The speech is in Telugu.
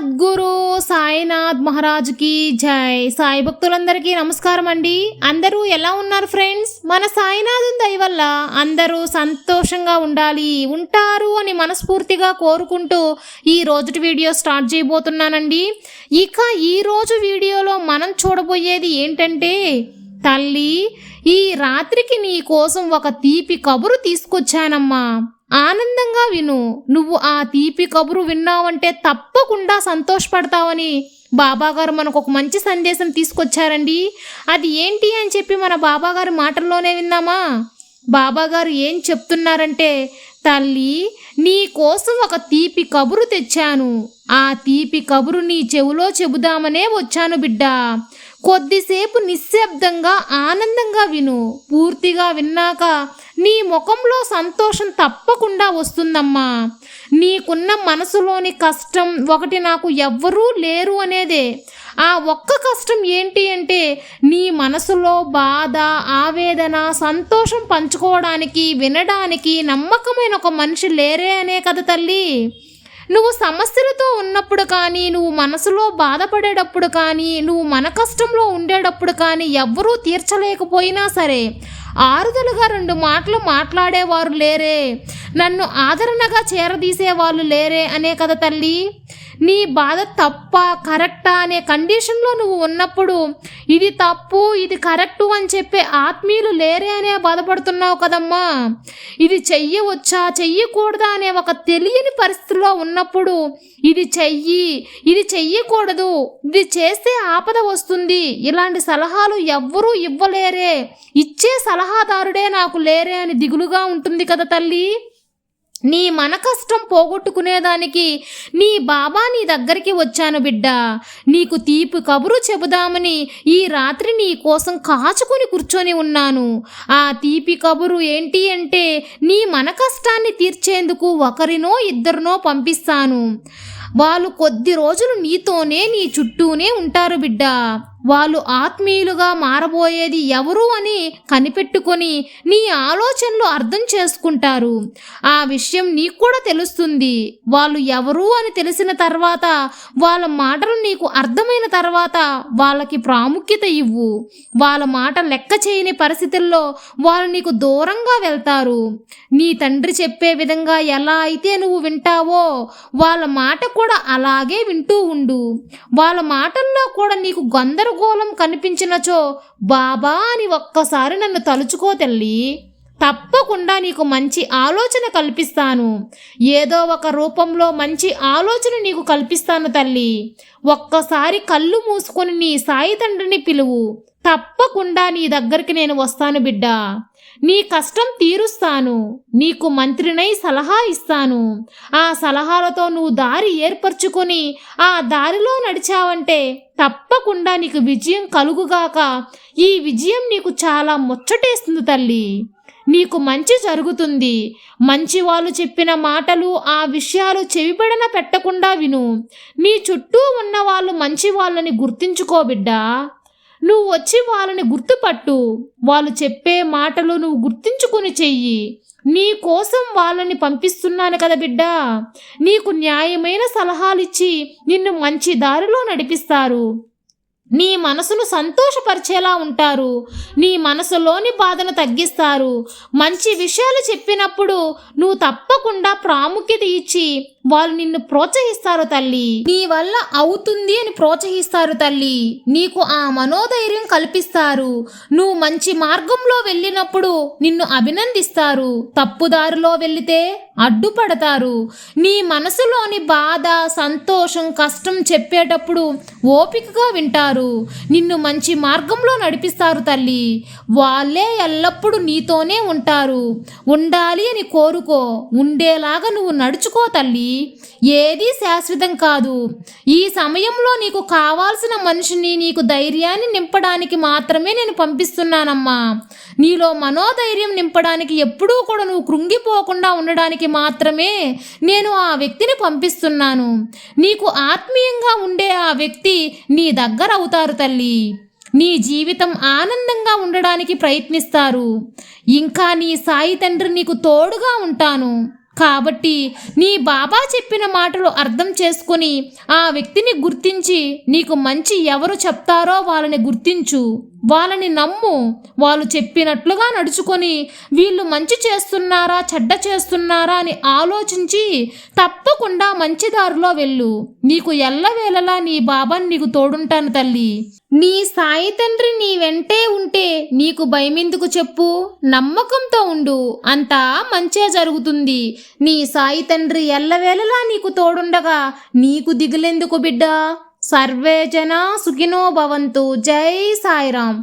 సద్గురు సాయినాథ్ మహారాజుకి జై. సాయి భక్తులందరికీ నమస్కారం అండి. అందరూ ఎలా ఉన్నారు ఫ్రెండ్స్? మన సాయినాథుని దయ వల్ల అందరూ సంతోషంగా ఉంటారు అని మనస్ఫూర్తిగా కోరుకుంటూ ఈ రోజుటి వీడియో స్టార్ట్ చేయబోతున్నానండి. ఇక ఈ రోజు వీడియోలో మనం చూడబోయేది ఏంటంటే, తల్లి ఈ రాత్రికి నీ కోసం ఒక తీపి కబురు తీసుకొచ్చానమ్మా, ఆనందంగా విను. నువ్వు ఆ తీపి కబురు విన్నావంటే తప్పకుండా సంతోషపడతావని బాబాగారు మనకు ఒక మంచి సందేశం తీసుకొచ్చారండి. అది ఏంటి అని చెప్పి మన బాబాగారి మాటల్లోనే విందామా? బాబాగారు ఏం చెప్తున్నారంటే, తల్లి నీ కోసం ఒక తీపి కబురు తెచ్చాను. ఆ తీపి కబురు నీ చెవులో చెబుదామనే వచ్చాను బిడ్డ. కొద్దిసేపు నిశ్శబ్దంగా ఆనందంగా విను. పూర్తిగా విన్నాక నీ ముఖంలో సంతోషం తప్పకుండా వస్తుందమ్మా. నీకున్న మనసులోని కష్టం ఒకటి, నాకు ఎవ్వరూ లేరు అనేదే. ఆ ఒక్క కష్టం ఏంటి అంటే, నీ మనసులో బాధ, ఆవేదన, సంతోషం పంచుకోవడానికి, వినడానికి నమ్మకమైన ఒక మనిషి లేరే అనే కదా తల్లి. నువ్వు సమస్యలతో ఉన్నప్పుడు కానీ, నువ్వు మనసులో బాధపడేటప్పుడు కానీ, నువ్వు మన కష్టంలో ఉండేటప్పుడు కానీ ఎవ్వరూ తీర్చలేకపోయినా సరే ఆరుదలుగా రెండు మాటలు మాట్లాడేవారు లేరే, నన్ను ఆదరణగా చేరదీసేవాళ్ళు లేరే అనే కదా తల్లి. నీ బాధ తప్ప కరెక్టా అనే కండిషన్లో నువ్వు ఉన్నప్పుడు ఇది తప్పు ఇది కరెక్టు అని చెప్పే ఆత్మీయులు లేరే అనే బాధపడుతున్నావు కదమ్మా. ఇది చెయ్యవచ్చా చెయ్యకూడదా అనే ఒక తెలియని పరిస్థితిలో ఉన్నప్పుడు ఇది చెయ్యి, ఇది చెయ్యకూడదు, ఇది చేస్తే ఆపద వస్తుంది, ఇలాంటి సలహాలు ఎవ్వరూ ఇవ్వలేరే, ఇచ్చే సలహాదారుడే నాకు లేరే అని దిగులుగా ఉంటుంది కదా తల్లి. నీ మన కష్టం పోగొట్టుకునేదానికి నీ బాబా నీ దగ్గరికి వచ్చాను బిడ్డ. నీకు తీపి కబురు చెబుదామని ఈ రాత్రి నీ కోసం కాచుకొని కూర్చొని ఉన్నాను. ఆ తీపి కబురు ఏంటి అంటే, నీ మన కష్టాన్ని తీర్చేందుకు ఒకరినో ఇద్దరినో పంపిస్తాను. వాళ్ళు కొద్ది రోజులు నీతోనే నీ చుట్టూనే ఉంటారు బిడ్డ. వాళ్ళు ఆత్మీయులుగా మారబోయేది ఎవరు అని కనిపెట్టుకొని నీ ఆలోచనలు అర్థం చేసుకుంటారు. ఆ విషయం నీకు కూడా తెలుస్తుంది. వాళ్ళు ఎవరు అని తెలిసిన తర్వాత, వాళ్ళ మాటలు నీకు అర్థమైన తర్వాత వాళ్ళకి ప్రాముఖ్యత ఇవ్వు. వాళ్ళ మాట లెక్క చేయని పరిస్థితుల్లో వాళ్ళు నీకు దూరంగా వెళ్తారు. నీ తండ్రి చెప్పే విధంగా ఎలా అయితే నువ్వు వింటావో వాళ్ళ మాట కూడా అలాగే వింటూ ఉండు. వాళ్ళ మాటల్లో కూడా నీకు గోలం కనిపించినచో బాబా అని ఒక్కసారి నన్ను తలుచుకో తల్లి. తప్పకుండా నీకు మంచి ఆలోచన కల్పిస్తాను. ఏదో ఒక రూపంలో మంచి ఆలోచన నీకు కల్పిస్తాను తల్లి. ఒక్కసారి కళ్ళు మూసుకొని నీ సాయి తండ్రిని పిలువు. తప్పకుండా నీ దగ్గరికి నేను వస్తాను బిడ్డ. నీ కష్టం తీరుస్తాను. నీకు మంత్రినై సలహా ఇస్తాను. ఆ సలహాలతో నువ్వు దారి ఏర్పరచుకొని ఆ దారిలో నడిచావంటే తప్పకుండా నీకు విజయం కలుగుగాక. ఈ విజయం నీకు చాలా ముచ్చటేస్తుంది తల్లి. నీకు మంచి జరుగుతుంది. మంచి వాళ్ళు చెప్పిన మాటలు, ఆ విషయాలు చెవిపెడన పెట్టకుండా విను. నీ చుట్టూ ఉన్న వాళ్ళు మంచి వాళ్ళని గుర్తించుకో బిడ్డా. నువ్వు వచ్చి వాళ్ళని గుర్తుపట్టు. వాళ్ళు చెప్పే మాటలు నువ్వు గుర్తించుకొని చెయ్యి. నీ కోసం వాళ్ళని పంపిస్తున్నాను కదా బిడ్డ. నీకు న్యాయమైన సలహాలిచ్చి నిన్ను మంచి దారిలో నడిపిస్తారు. నీ మనసును సంతోషపరిచేలా ఉంటారు. నీ మనసులోని బాధను తగ్గిస్తారు. మంచి విషయాలు చెప్పినప్పుడు నువ్వు తప్పకుండా ప్రాముఖ్యత ఇచ్చి వాళ్ళు నిన్ను ప్రోత్సహిస్తారు తల్లి. నీ వల్ల అవుతుంది అని ప్రోత్సహిస్తారు తల్లి. నీకు ఆ మనోధైర్యం కల్పిస్తారు. నువ్వు మంచి మార్గంలో వెళ్ళినప్పుడు నిన్ను అభినందిస్తారు. తప్పుదారిలో వెళితే అడ్డుపడతారు. నీ మనసులోని బాధ, సంతోషం, కష్టం చెప్పేటప్పుడు ఓపికగా వింటారు. నిన్ను మంచి మార్గంలో నడిపిస్తారు తల్లి. వాళ్ళే ఎల్లప్పుడూ నీతోనే ఉంటారు. ఉండాలి అని కోరుకో. ఉండేలాగా నువ్వు నడుచుకో తల్లి. ఏదీ శాశ్వతం కాదు. ఈ సమయంలో నీకు కావాల్సిన మనిషిని, నీకు ధైర్యాన్ని నింపడానికి మాత్రమే నేను పంపిస్తున్నానమ్మా. నీలో మనోధైర్యం నింపడానికి, ఎప్పుడూ కూడా నువ్వు కృంగిపోకుండా ఉండడానికి మాత్రమే నేను ఆ వ్యక్తిని పంపిస్తున్నాను. నీకు ఆత్మీయంగా ఉండే ఆ వ్యక్తి నీ దగ్గర అవుతారు తల్లి. నీ జీవితం ఆనందంగా ఉండడానికి ప్రయత్నిస్తారు. ఇంకా నీ సాయి తండ్రి నీకు తోడుగా ఉంటాను. కాబట్టి నీ బాబా చెప్పిన మాటలు అర్థం చేసుకొని ఆ వ్యక్తిని గుర్తించి నీకు మంచి ఎవరు చెప్తారో వాళ్ళని గుర్తించు, వాళ్ళని నమ్ము. వాళ్ళు చెప్పినట్లుగా నడుచుకొని వీళ్ళు మంచి చేస్తున్నారా చెడ్డ చేస్తున్నారా అని ఆలోచించి తప్పకుండా మంచి దారిలో వెళ్ళు. నీకు ఎల్లవేళలా నీ బాబాని నీకు తోడుంటాను తల్లి. నీ సాయి తండ్రి నీ వెంటే ఉంటే నీకు భయమెందుకు చెప్పు, నమ్మకంతో ఉండు, అంతా మంచే జరుగుతుంది. నీ సాయి తండ్రి ఎల్లవేళలా నీకు తోడుండగా నీకు దిగులెందుకు బిడ్డా. సర్వే జన సుఖినో భవంతు. జై సాయిరాం.